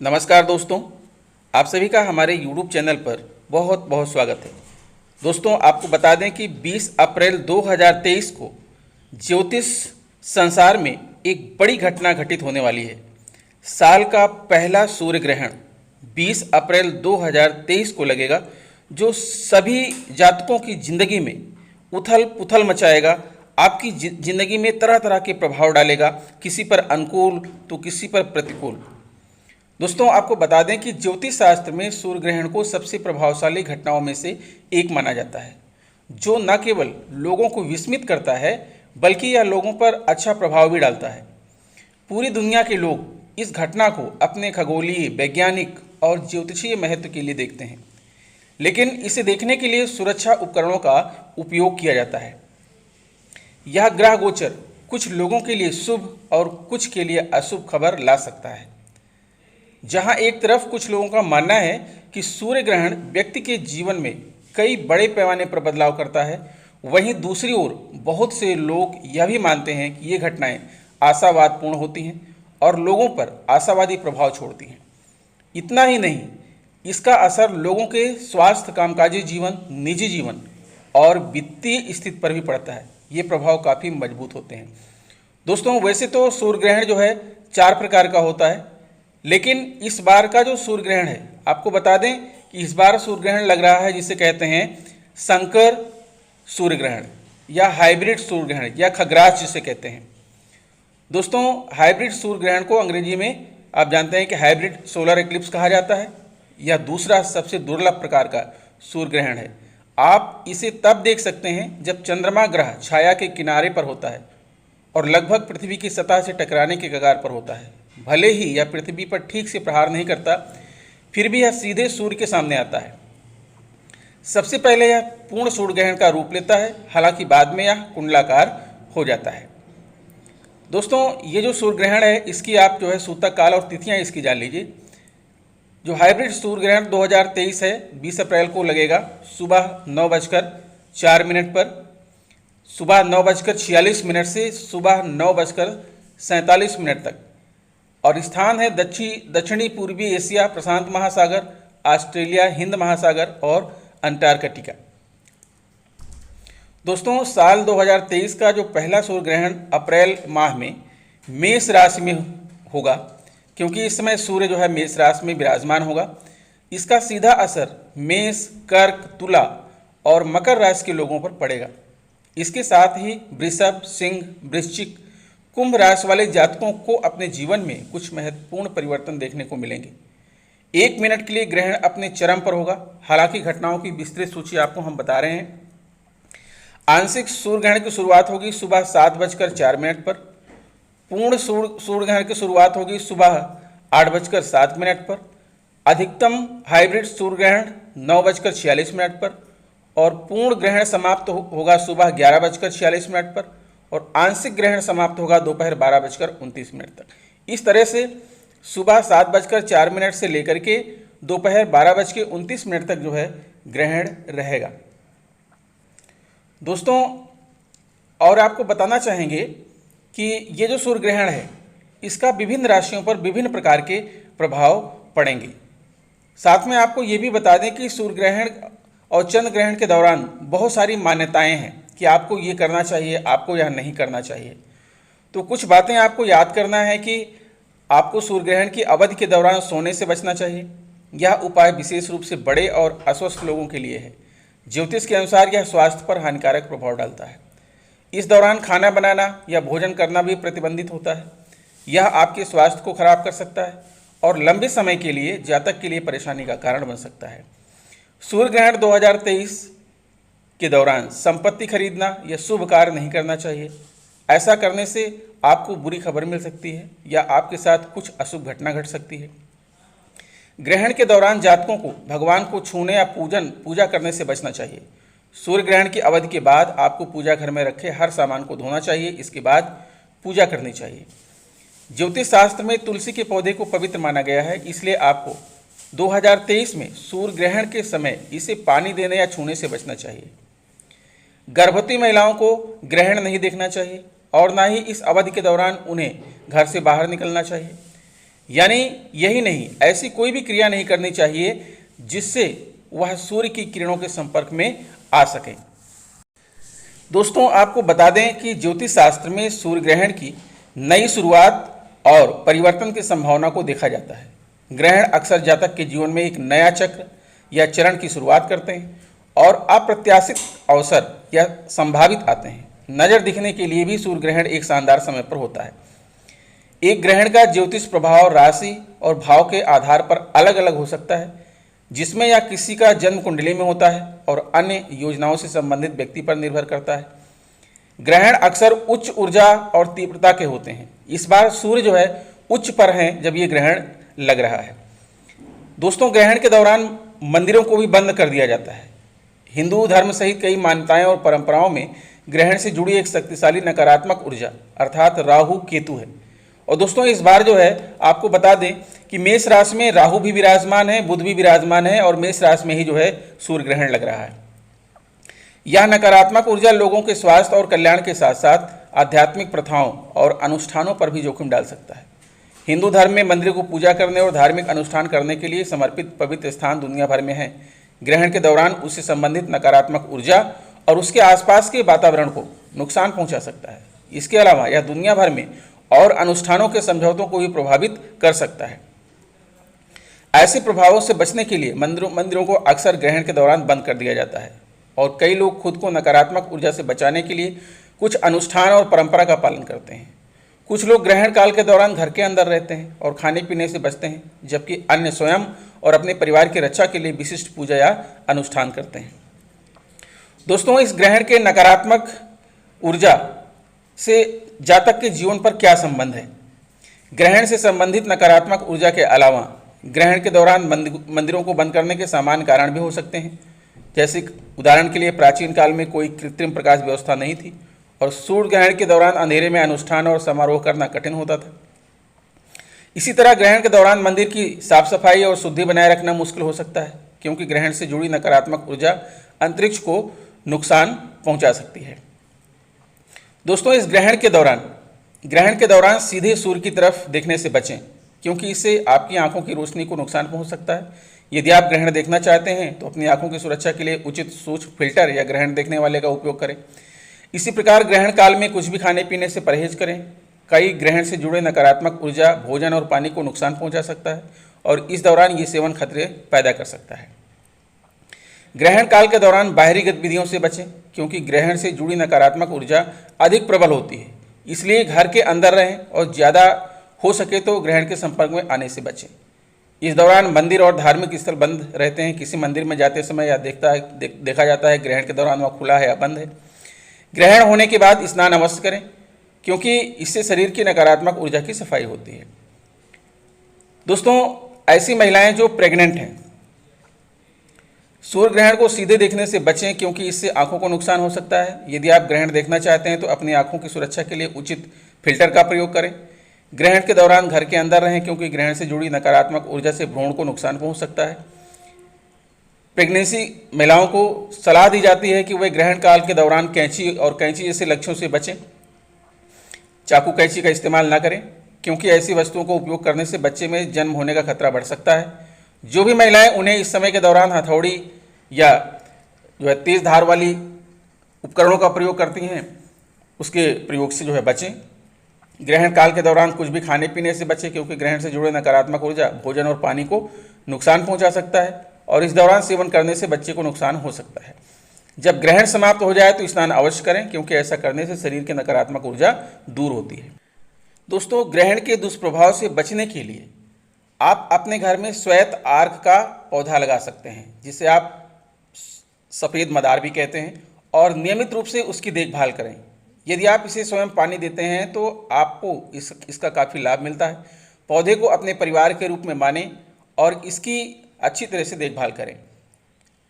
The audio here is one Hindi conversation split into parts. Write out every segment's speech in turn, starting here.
नमस्कार दोस्तों, आप सभी का हमारे YouTube चैनल पर बहुत बहुत स्वागत है। दोस्तों, आपको बता दें कि 20 अप्रैल 2023 को ज्योतिष संसार में एक बड़ी घटना घटित होने वाली है। साल का पहला सूर्य ग्रहण 20 अप्रैल 2023 को लगेगा, जो सभी जातकों की ज़िंदगी में उथल पुथल मचाएगा। आपकी ज़िंदगी में तरह तरह के प्रभाव डालेगा, किसी पर अनुकूल तो किसी पर प्रतिकूल। दोस्तों, आपको बता दें कि ज्योतिष शास्त्र में सूर्य ग्रहण को सबसे प्रभावशाली घटनाओं में से एक माना जाता है, जो न केवल लोगों को विस्मित करता है बल्कि यह लोगों पर अच्छा प्रभाव भी डालता है। पूरी दुनिया के लोग इस घटना को अपने खगोलीय, वैज्ञानिक और ज्योतिषीय महत्व के लिए देखते हैं, लेकिन इसे देखने के लिए सुरक्षा उपकरणों का उपयोग किया जाता है। यह ग्रह गोचर कुछ लोगों के लिए शुभ और कुछ के लिए अशुभ खबर ला सकता है। जहां एक तरफ कुछ लोगों का मानना है कि सूर्य ग्रहण व्यक्ति के जीवन में कई बड़े पैमाने पर बदलाव करता है, वहीं दूसरी ओर बहुत से लोग यह भी मानते हैं कि ये घटनाएं आशावादपूर्ण होती हैं और लोगों पर आशावादी प्रभाव छोड़ती हैं। इतना ही नहीं, इसका असर लोगों के स्वास्थ्य, कामकाजी जीवन, निजी जीवन और वित्तीय स्थिति पर भी पड़ता है। ये प्रभाव काफ़ी मजबूत होते हैं। दोस्तों, वैसे तो सूर्य ग्रहण जो है 4 प्रकार का होता है, लेकिन इस बार का जो सूर्य ग्रहण है, आपको बता दें कि इस बार सूर्य ग्रहण लग रहा है जिसे कहते हैं संकर सूर्य ग्रहण या हाइब्रिड सूर्य ग्रहण या खग्रास जिसे कहते हैं। दोस्तों, हाइब्रिड सूर्य ग्रहण को अंग्रेजी में आप जानते हैं कि हाइब्रिड सोलर एक्लिप्स कहा जाता है। यह दूसरा सबसे दुर्लभ प्रकार का सूर्य ग्रहण है। आप इसे तब देख सकते हैं जब चंद्रमा ग्रह छाया के किनारे पर होता है और लगभग पृथ्वी की सतह से टकराने के कगार पर होता है। भले ही यह पृथ्वी पर ठीक से प्रहार नहीं करता, फिर भी यह सीधे सूर्य के सामने आता है। सबसे पहले यह पूर्ण सूर्य ग्रहण का रूप लेता है, हालांकि बाद में यह कुंडलाकार हो जाता है। दोस्तों, ये जो सूर्य ग्रहण है, इसकी आप जो है सूतक काल और तिथियां इसकी जान लीजिए। जो हाइब्रिड सूर्य ग्रहण 2023 है, 20 अप्रैल को लगेगा सुबह 9:04 पर, सुबह 9:46 से सुबह 9:47 तक, और स्थान है दक्षिणी पूर्वी एशिया, प्रशांत महासागर, ऑस्ट्रेलिया, हिंद महासागर और अंटार्कटिका। दोस्तों, साल 2023 का जो पहला सूर्य ग्रहण अप्रैल माह में मेष राशि में होगा, क्योंकि इस समय सूर्य जो है मेष राशि में विराजमान होगा। इसका सीधा असर मेष, कर्क, तुला और मकर राशि के लोगों पर पड़ेगा। इसके साथ ही वृषभ, सिंह, वृश्चिक, कुंभ राशि वाले जातकों को अपने जीवन में कुछ महत्वपूर्ण परिवर्तन देखने को मिलेंगे। 1 मिनट के लिए ग्रहण अपने चरम पर होगा। हालांकि घटनाओं की विस्तृत सूची आपको हम बता रहे हैं। आंशिक सूर्य ग्रहण की शुरुआत होगी सुबह 7:04 पर। पूर्ण सूर्य ग्रहण की शुरुआत होगी सुबह 8:07 पर। अधिकतम हाइब्रिड सूर्य ग्रहण 9:46 पर और पूर्ण ग्रहण समाप्त होगा सुबह 11:46 पर और आंशिक ग्रहण समाप्त होगा दोपहर 12:29 तक। इस तरह से सुबह 7:04 से लेकर के दोपहर 12:29 तक जो है ग्रहण रहेगा। दोस्तों, और आपको बताना चाहेंगे कि ये जो सूर्य ग्रहण है, इसका विभिन्न राशियों पर विभिन्न प्रकार के प्रभाव पड़ेंगे। साथ में आपको ये भी बता दें कि सूर्य ग्रहण और चंद्र ग्रहण के दौरान बहुत सारी मान्यताएं हैं कि आपको ये करना चाहिए, आपको यह नहीं करना चाहिए। तो कुछ बातें आपको याद करना है कि आपको सूर्य ग्रहण की अवधि के दौरान सोने से बचना चाहिए। यह उपाय विशेष रूप से बड़े और अस्वस्थ लोगों के लिए है। ज्योतिष के अनुसार यह स्वास्थ्य पर हानिकारक प्रभाव डालता है। इस दौरान खाना बनाना या भोजन करना भी प्रतिबंधित होता है। यह आपके स्वास्थ्य को खराब कर सकता है और लंबे समय के लिए जातक के लिए परेशानी का कारण बन सकता है। सूर्य ग्रहण 2023 के दौरान संपत्ति खरीदना या शुभ कार्य नहीं करना चाहिए। ऐसा करने से आपको बुरी खबर मिल सकती है या आपके साथ कुछ अशुभ घटना घट सकती है। ग्रहण के दौरान जातकों को भगवान को छूने या पूजा करने से बचना चाहिए। सूर्य ग्रहण की अवधि के बाद आपको पूजा घर में रखे हर सामान को धोना चाहिए। इसके बाद पूजा करनी चाहिए। ज्योतिष शास्त्र में तुलसी के पौधे को पवित्र माना गया है, इसलिए आपको 2023 में सूर्य ग्रहण के समय इसे पानी देने या छूने से बचना चाहिए। गर्भवती महिलाओं को ग्रहण नहीं देखना चाहिए और ना ही इस अवधि के दौरान उन्हें घर से बाहर निकलना चाहिए। यानी यही नहीं, ऐसी कोई भी क्रिया नहीं करनी चाहिए जिससे वह सूर्य की किरणों के संपर्क में आ सके। दोस्तों, आपको बता दें कि ज्योतिष शास्त्र में सूर्य ग्रहण की नई शुरुआत और परिवर्तन की संभावना को देखा जाता है। ग्रहण अक्सर जातक के जीवन में एक नया चक्र या चरण की शुरुआत करते हैं और अप्रत्याशित अवसर या संभावित आते हैं। नज़र दिखने के लिए भी सूर्य ग्रहण एक शानदार समय पर होता है। एक ग्रहण का ज्योतिष प्रभाव राशि और भाव के आधार पर अलग अलग हो सकता है, जिसमें या किसी का जन्म कुंडली में होता है और अन्य योजनाओं से संबंधित व्यक्ति पर निर्भर करता है। ग्रहण अक्सर उच्च ऊर्जा और तीव्रता के होते हैं। इस बार सूर्य जो है उच्च पर है जब ये ग्रहण लग रहा है। दोस्तों, ग्रहण के दौरान मंदिरों को भी बंद कर दिया जाता है। हिंदू धर्म सहित कई मान्यताएं और परंपराओं में ग्रहण से जुड़ी एक शक्तिशाली नकारात्मक ऊर्जा अर्थात राहु केतु है। और दोस्तों, इस बार जो है आपको बता दें कि मेष राशि में राहु भी विराजमान है, बुध भी विराजमान है और मेष राशि में ही जो है सूर्य ग्रहण लग रहा है। यह नकारात्मक ऊर्जा लोगों के स्वास्थ्य और कल्याण के साथ साथ आध्यात्मिक प्रथाओं और अनुष्ठानों पर भी जोखिम डाल सकता है। हिंदू धर्म में मंदिरों को पूजा करने और धार्मिक अनुष्ठान करने के लिए समर्पित पवित्र स्थान दुनिया भर में हैं। ग्रहण के दौरान उससे संबंधित नकारात्मक ऊर्जा और उसके आसपास के वातावरण को नुकसान पहुंचा सकता है। इसके अलावा यह दुनिया भर में और अनुष्ठानों के समझौतों को भी प्रभावित कर सकता है। ऐसे प्रभावों से बचने के लिए मंदिरों को अक्सर ग्रहण के दौरान बंद कर दिया जाता है और कई लोग खुद को नकारात्मक ऊर्जा से बचाने के लिए कुछ अनुष्ठान और परंपरा का पालन करते हैं। कुछ लोग ग्रहण काल के दौरान घर के अंदर रहते हैं और खाने पीने से बचते हैं, जबकि अन्य स्वयं और अपने परिवार की रक्षा के लिए विशिष्ट पूजा या अनुष्ठान करते हैं। दोस्तों, इस ग्रहण के नकारात्मक ऊर्जा से जातक के जीवन पर क्या संबंध है? ग्रहण से संबंधित नकारात्मक ऊर्जा के अलावा ग्रहण के दौरान मंदिरों को बंद करने के सामान्य कारण भी हो सकते हैं। जैसे उदाहरण के लिए प्राचीन काल में कोई कृत्रिम प्रकाश व्यवस्था नहीं थी और सूर्य ग्रहण के दौरान अंधेरे में अनुष्ठान और समारोह करना कठिन होता था। इसी तरह ग्रहण के दौरान मंदिर की साफ सफाई और शुद्धि बनाए रखना मुश्किल हो सकता है, क्योंकि ग्रहण से जुड़ी नकारात्मक ऊर्जा अंतरिक्ष को नुकसान पहुंचा सकती है। दोस्तों, इस ग्रहण के दौरान सीधे सूर्य की तरफ देखने से बचें, क्योंकि इससे आपकी आंखों की रोशनी को नुकसान पहुंच सकता है। यदि आप ग्रहण देखना चाहते हैं तो अपनी आंखों की सुरक्षा के लिए उचित सूक्ष्म फिल्टर या ग्रहण देखने वाले का उपयोग करें। इसी प्रकार ग्रहण काल में कुछ भी खाने पीने से परहेज करें। कई ग्रहण से जुड़े नकारात्मक ऊर्जा भोजन और पानी को नुकसान पहुंचा सकता है और इस दौरान ये सेवन खतरे पैदा कर सकता है। ग्रहण काल के दौरान बाहरी गतिविधियों से बचें, क्योंकि ग्रहण से जुड़ी नकारात्मक ऊर्जा अधिक प्रबल होती है। इसलिए घर के अंदर रहें और ज़्यादा हो सके तो ग्रहण के संपर्क में आने से बचें। इस दौरान मंदिर और धार्मिक स्थल बंद रहते हैं। किसी मंदिर में जाते समय या देखा जाता है ग्रहण के दौरान वह खुला है या बंद है। ग्रहण होने के बाद स्नान अवश्य करें, क्योंकि इससे शरीर की नकारात्मक ऊर्जा की सफाई होती है। दोस्तों, ऐसी महिलाएं जो प्रेग्नेंट हैं, सूर्य ग्रहण को सीधे देखने से बचें, क्योंकि इससे आंखों को नुकसान हो सकता है। यदि आप ग्रहण देखना चाहते हैं तो अपनी आंखों की सुरक्षा के लिए उचित फिल्टर का प्रयोग करें। ग्रहण के दौरान घर के अंदर रहें, क्योंकि ग्रहण से जुड़ी नकारात्मक ऊर्जा से भ्रूण को नुकसान पहुंच सकता है। प्रेगनेंसी महिलाओं को सलाह दी जाती है कि वे ग्रहण काल के दौरान कैंची जैसे लक्ष्यों से बचें। चाकू कैंची का इस्तेमाल न करें, क्योंकि ऐसी वस्तुओं को उपयोग करने से बच्चे में जन्म होने का खतरा बढ़ सकता है। जो भी महिलाएं उन्हें इस समय के दौरान हथौड़ी या जो है तेज धार वाली उपकरणों का प्रयोग करती हैं, उसके प्रयोग से जो है बचें। ग्रहण काल के दौरान कुछ भी खाने पीने से बचें, क्योंकि ग्रहण से जुड़े नकारात्मक ऊर्जा भोजन और पानी को नुकसान पहुंचा सकता है और इस दौरान सेवन करने से बच्चे को नुकसान हो सकता है। जब ग्रहण समाप्त हो जाए तो स्नान अवश्य करें, क्योंकि ऐसा करने से शरीर की नकारात्मक ऊर्जा दूर होती है। दोस्तों, ग्रहण के दुष्प्रभाव से बचने के लिए आप अपने घर में श्वेत आर्क का पौधा लगा सकते हैं, जिसे आप सफ़ेद मदार भी कहते हैं, और नियमित रूप से उसकी देखभाल करें। यदि आप इसे स्वयं पानी देते हैं तो आपको इसका काफ़ी लाभ मिलता है। पौधे को अपने परिवार के रूप में मानें और इसकी अच्छी तरह से देखभाल करें।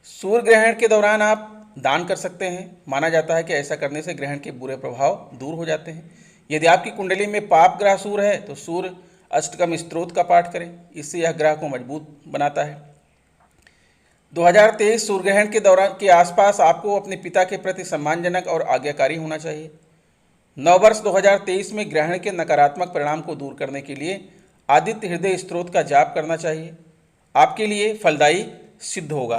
सूर्य ग्रहण के दौरान आप दान कर सकते हैं। माना जाता है कि ऐसा करने से ग्रहण के बुरे प्रभाव दूर हो जाते हैं। यदि आपकी कुंडली में पाप ग्रह सूर्य है तो सूर्य अष्टकम स्तोत्र का पाठ करें, इससे यह ग्रह को मजबूत बनाता है। 2023 सूर्य ग्रहण के दौरान के आसपास आपको अपने पिता के प्रति सम्मानजनक और आज्ञाकारी होना चाहिए। नववर्ष 2023 में ग्रहण के नकारात्मक परिणाम को दूर करने के लिए आदित्य हृदय स्त्रोत का जाप करना चाहिए। आपके लिए फलदायी सिद्ध होगा।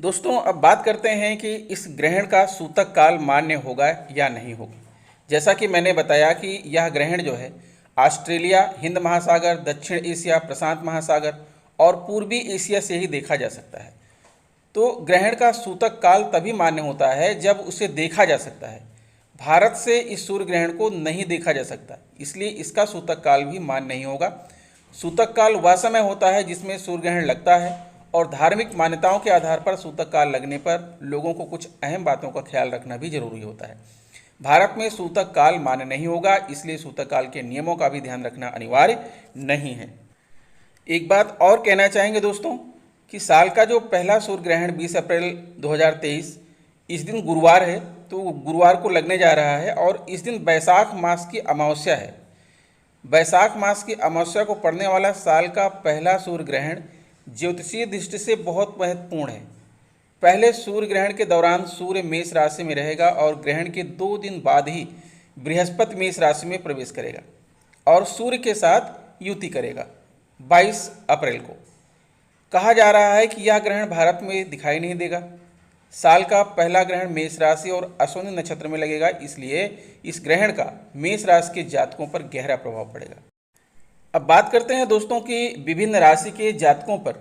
दोस्तों, अब बात करते हैं कि इस ग्रहण का सूतक काल मान्य होगा या नहीं होगा। जैसा कि मैंने बताया कि यह ग्रहण जो है ऑस्ट्रेलिया, हिंद महासागर, दक्षिण एशिया, प्रशांत महासागर और पूर्वी एशिया से ही देखा जा सकता है। तो ग्रहण का सूतक काल तभी मान्य होता है जब उसे देखा जा सकता है। भारत से इस सूर्य ग्रहण को नहीं देखा जा सकता, इसलिए इसका सूतक काल भी मान्य नहीं होगा। सूतक काल वह समय होता है जिसमें सूर्य ग्रहण लगता है, और धार्मिक मान्यताओं के आधार पर सूतक काल लगने पर लोगों को कुछ अहम बातों का ख्याल रखना भी जरूरी होता है। भारत में सूतक काल मान्य नहीं होगा, इसलिए सूतक काल के नियमों का भी ध्यान रखना अनिवार्य नहीं है। एक बात और कहना चाहेंगे दोस्तों कि साल का जो पहला सूर्य ग्रहण 20 अप्रैल 2023 इस दिन गुरुवार है, तो गुरुवार को लगने जा रहा है और इस दिन बैसाख मास की अमावस्या है। बैसाख मास की अमावस्या को पड़ने वाला साल का पहला सूर्य ग्रहण ज्योतिषीय दृष्टि से बहुत महत्वपूर्ण है। पहले सूर्य ग्रहण के दौरान सूर्य मेष राशि में रहेगा और ग्रहण के 2 दिन बाद ही बृहस्पति मेष राशि में प्रवेश करेगा और सूर्य के साथ युति करेगा 22 अप्रैल को। कहा जा रहा है कि यह ग्रहण भारत में दिखाई नहीं देगा। साल का पहला ग्रहण मेष राशि और अश्विनी नक्षत्र में लगेगा, इसलिए इस ग्रहण का मेष राशि के जातकों पर गहरा प्रभाव पड़ेगा। अब बात करते हैं दोस्तों कि विभिन्न राशि के जातकों पर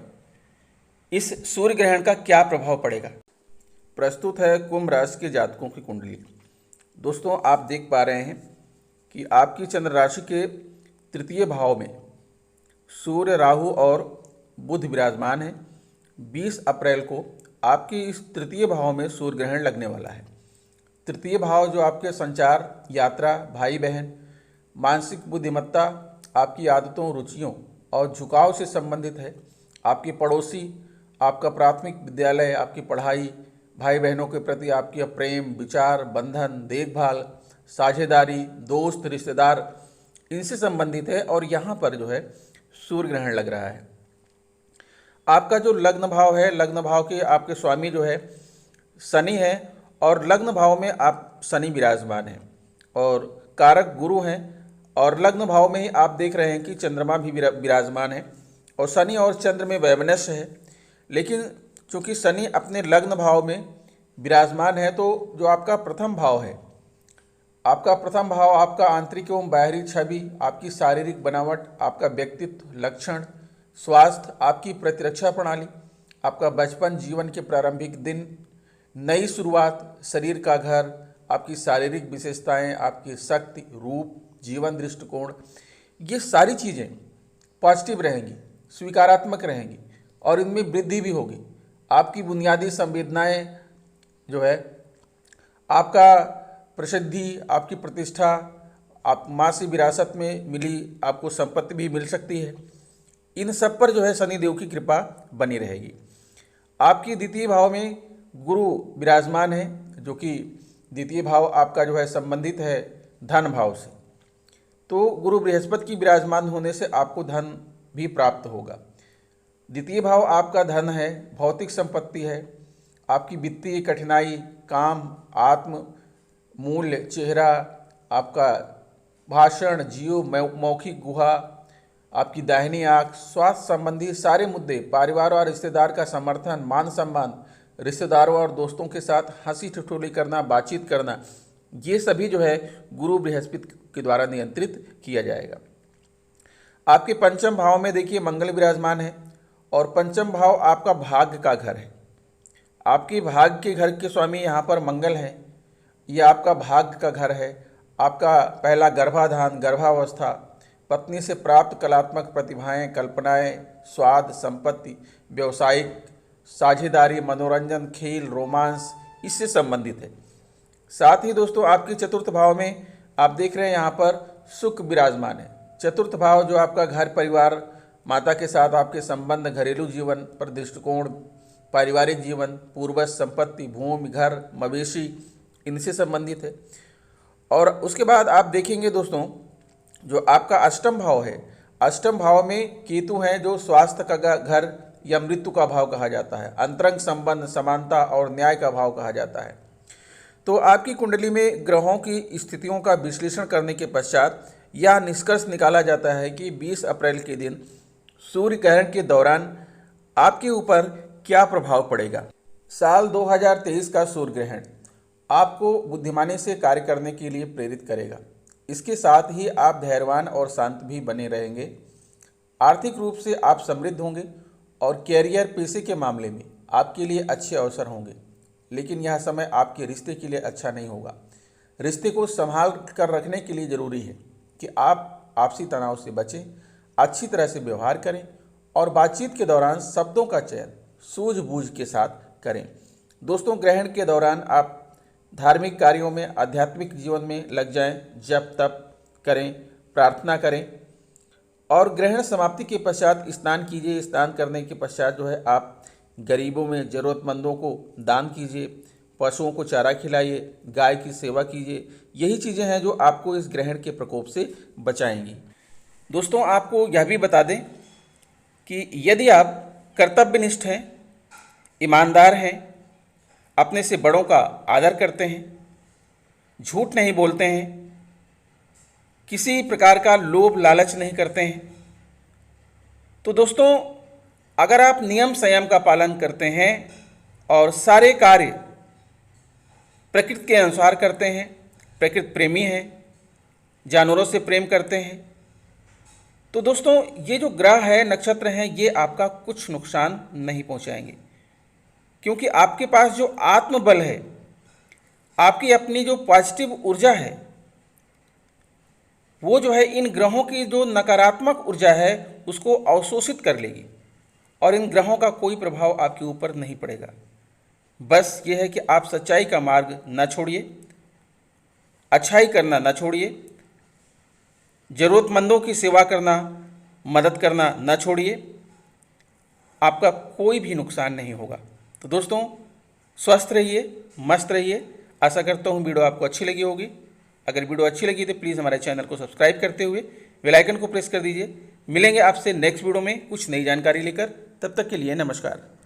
इस सूर्य ग्रहण का क्या प्रभाव पड़ेगा। प्रस्तुत है कुंभ राशि के जातकों की कुंडली। दोस्तों, आप देख पा रहे हैं कि आपकी चंद्र राशि के तृतीय भाव में सूर्य, राहु और बुध विराजमान है। 20 अप्रैल को आपकी इस तृतीय भाव में सूर्य ग्रहण लगने वाला है। तृतीय भाव जो आपके संचार, यात्रा, भाई बहन, मानसिक बुद्धिमत्ता, आपकी आदतों, रुचियों और झुकाव से संबंधित है। आपके पड़ोसी, आपका प्राथमिक विद्यालय, आपकी पढ़ाई, भाई बहनों के प्रति आपकी प्रेम, विचार, बंधन, देखभाल, साझेदारी, दोस्त, रिश्तेदार, इनसे संबंधित है। और यहाँ पर जो है सूर्य ग्रहण लग रहा है। आपका जो लग्न भाव है, लग्न भाव के आपके स्वामी जो है शनि है और लग्न भाव में आप शनि विराजमान हैं और कारक गुरु हैं। और लग्न भाव में ही आप देख रहे हैं कि चंद्रमा भी विराजमान है और शनि और चंद्र में वैमनस्य है। लेकिन चूंकि शनि अपने लग्न भाव में विराजमान है, तो जो आपका प्रथम भाव है, आपका प्रथम भाव आपका आंतरिक एवं बाहरी छवि, आपकी शारीरिक बनावट, आपका व्यक्तित्व, लक्षण, स्वास्थ्य, आपकी प्रतिरक्षा प्रणाली, आपका बचपन, जीवन के प्रारंभिक दिन, नई शुरुआत, शरीर का घर, आपकी शारीरिक विशेषताएं, आपकी शक्ति, रूप, जीवन दृष्टिकोण, ये सारी चीज़ें पॉजिटिव रहेंगी, स्वीकारात्मक रहेंगी और इनमें वृद्धि भी होगी। आपकी बुनियादी संवेदनाएं जो है, आपका प्रसिद्धि, आपकी प्रतिष्ठा, आप माँ से विरासत में मिली आपको संपत्ति भी मिल सकती है। इन सब पर जो है शनिदेव की कृपा बनी रहेगी। आपकी द्वितीय भाव में गुरु विराजमान है, जो कि द्वितीय भाव आपका जो है संबंधित है धन भाव से। तो गुरु बृहस्पति की विराजमान होने से आपको धन भी प्राप्त होगा। द्वितीय भाव आपका धन है, भौतिक संपत्ति है, आपकी वित्तीय कठिनाई, काम, आत्म मूल्य, चेहरा, आपका भाषण, जीव, मौखिक गुहा, आपकी दाहिनी आंख, स्वास्थ्य संबंधी सारे मुद्दे, परिवार और रिश्तेदार का समर्थन, मान सम्मान, रिश्तेदारों और दोस्तों के साथ हंसी ठिठोली करना, बातचीत करना, ये सभी जो है गुरु बृहस्पति के द्वारा नियंत्रित किया जाएगा। आपके पंचम भाव में देखिए मंगल विराजमान है और पंचम भाव आपका भाग्य का घर है। आपके भाग्य के घर के स्वामी यहाँ पर मंगल हैं। ये आपका भाग्य का घर है। आपका पहला गर्भाधान, गर्भावस्था, पत्नी से प्राप्त कलात्मक प्रतिभाएं, कल्पनाएं, स्वाद, संपत्ति, व्यवसायिक साझेदारी, मनोरंजन, खेल, रोमांस, इससे संबंधित है। साथ ही दोस्तों आपके चतुर्थ भाव में आप देख रहे हैं यहाँ पर शुक्र विराजमान है। चतुर्थ भाव जो आपका घर परिवार, माता के साथ आपके संबंध, घरेलू जीवन पर दृष्टिकोण, पारिवारिक जीवन, पूर्वज, संपत्ति, भूमि, घर, मवेशी, इनसे संबंधित है। और उसके बाद आप देखेंगे दोस्तों जो आपका अष्टम भाव है, अष्टम भाव में केतु हैं जो स्वास्थ्य का घर या मृत्यु का भाव कहा जाता है, अंतरंग संबंध, समानता और न्याय का भाव कहा जाता है। तो आपकी कुंडली में ग्रहों की स्थितियों का विश्लेषण करने के पश्चात यह निष्कर्ष निकाला जाता है कि 20 अप्रैल के दिन सूर्य ग्रहण के दौरान आपके ऊपर क्या प्रभाव पड़ेगा। साल 2023 का सूर्य ग्रहण आपको बुद्धिमानी से कार्य करने के लिए प्रेरित करेगा। इसके साथ ही आप धैर्यवान और शांत भी बने रहेंगे। आर्थिक रूप से आप समृद्ध होंगे और कैरियर पेशे के मामले में आपके लिए अच्छे अवसर होंगे। लेकिन यह समय आपके रिश्ते के लिए अच्छा नहीं होगा। रिश्ते को संभाल कर रखने के लिए ज़रूरी है कि आप आपसी तनाव से बचें, अच्छी तरह से व्यवहार करें और बातचीत के दौरान शब्दों का चयन सूझबूझ के साथ करें। दोस्तों, ग्रहण के दौरान आप धार्मिक कार्यों में, आध्यात्मिक जीवन में लग जाएं, जप तप करें, प्रार्थना करें और ग्रहण समाप्ति के पश्चात स्नान कीजिए। स्नान करने के पश्चात जो है आप गरीबों में, ज़रूरतमंदों को दान कीजिए, पशुओं को चारा खिलाइए, गाय की सेवा कीजिए। यही चीज़ें हैं जो आपको इस ग्रहण के प्रकोप से बचाएंगी। दोस्तों, आपको यह भी बता दें कि यदि आप कर्तव्यनिष्ठ हैं, ईमानदार हैं, अपने से बड़ों का आदर करते हैं, झूठ नहीं बोलते हैं, किसी प्रकार का लोभ लालच नहीं करते हैं, तो दोस्तों अगर आप नियम संयम का पालन करते हैं और सारे कार्य प्रकृति के अनुसार करते हैं, प्रकृति प्रेमी हैं, जानवरों से प्रेम करते हैं, तो दोस्तों ये जो ग्रह है, नक्षत्र हैं, ये आपका कुछ नुकसान नहीं पहुंचाएंगे। क्योंकि आपके पास जो आत्मबल है, आपकी अपनी जो पॉजिटिव ऊर्जा है, वो जो है इन ग्रहों की जो नकारात्मक ऊर्जा है उसको अवशोषित कर लेगी और इन ग्रहों का कोई प्रभाव आपके ऊपर नहीं पड़ेगा। बस ये है कि आप सच्चाई का मार्ग न छोड़िए, अच्छाई करना न छोड़िए, ज़रूरतमंदों की सेवा करना, मदद करना न छोड़िए, आपका कोई भी नुकसान नहीं होगा। तो दोस्तों, स्वस्थ रहिए, मस्त रहिए। आशा करता हूँ वीडियो आपको अच्छी लगी होगी। अगर वीडियो अच्छी लगी तो प्लीज़ हमारे चैनल को सब्सक्राइब करते हुए बेल आइकन को प्रेस कर दीजिए। मिलेंगे आपसे नेक्स्ट वीडियो में कुछ नई जानकारी लेकर। तब तक के लिए नमस्कार।